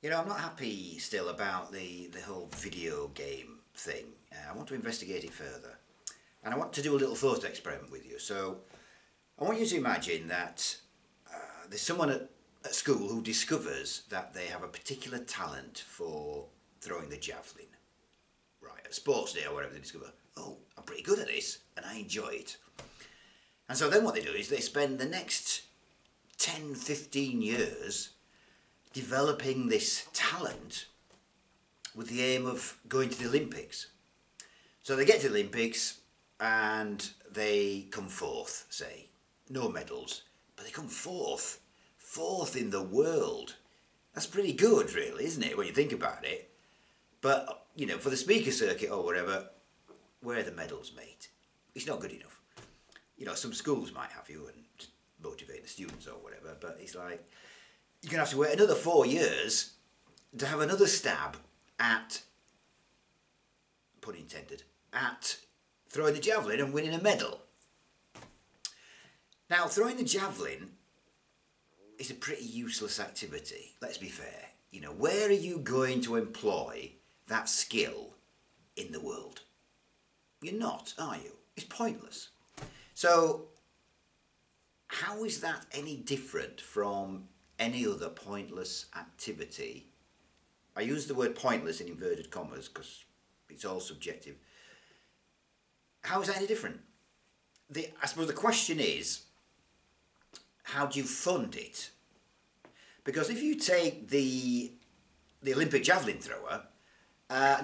You know, I'm not happy still about the whole video game thing. I want to investigate it further. And I want to do a little thought experiment with you. So, I want you to imagine that there's someone at school who discovers that they have a particular talent for throwing the javelin. Right, at sports day or whatever they discover, oh, I'm pretty good at this and I enjoy it. And so then what they do is they spend the next 10, 15 years developing this talent with the aim of going to the Olympics. So they get to the Olympics and they come fourth, say. No medals, but they come fourth in the world. That's pretty good, really, isn't it, when you think about it? But, you know, for the speaker circuit or whatever, where are the medals, mate? It's not good enough. You know, some schools might have you and motivate the students or whatever, but it's like, you're going to have to wait another 4 years to have another stab at, pun intended, at throwing the javelin and winning a medal. Now, throwing the javelin is a pretty useless activity, let's be fair. You know, where are you going to employ that skill in the world? You're not, are you? It's pointless. So, how is that any different from any other pointless activity? I use the word pointless in inverted commas because it's all subjective. How is that any different? I suppose the question is, how do you fund it? Because if you take the Olympic javelin thrower,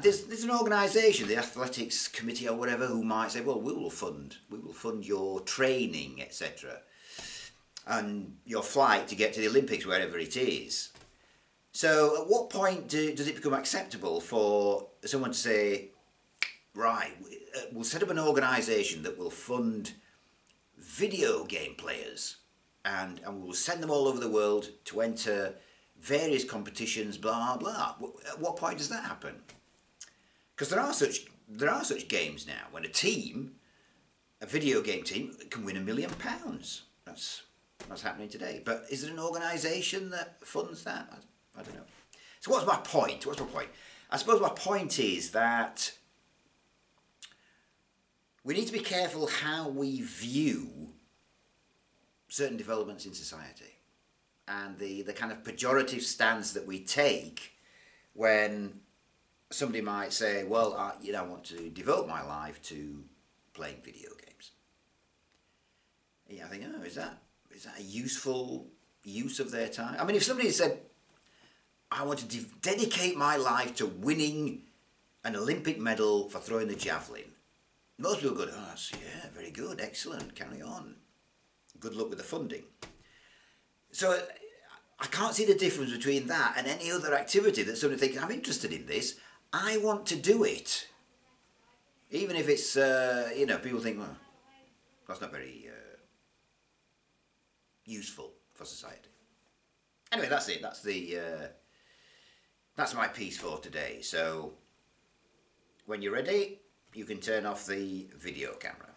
there's an organisation, the athletics committee or whatever, who might say, well, we will fund your training, etc., and your flight to get to the Olympics, wherever it is. So at what point does it become acceptable for someone to say, right, we'll set up an organisation that will fund video game players and we will send them all over the world to enter various competitions, blah, blah. At what point does that happen? Because there are such games now when a video game team, can win £1 million. That's happening today. But is there an organisation that funds that? I don't know. So what's my point? I suppose my point is that we need to be careful how we view certain developments in society and the kind of pejorative stance that we take when somebody might say, well, I want to devote my life to playing video games. Yeah, I think, oh, is that a useful use of their time? I mean, if somebody said, I want to dedicate my life to winning an Olympic medal for throwing the javelin, most people go, oh, yeah, very good, excellent, carry on. Good luck with the funding. So I can't see the difference between that and any other activity that somebody thinks, I'm interested in this, I want to do it. Even if it's, people think, well, that's not very useful for society. Anyway, that's it. That's my piece for today. So when you're ready, you can turn off the video camera.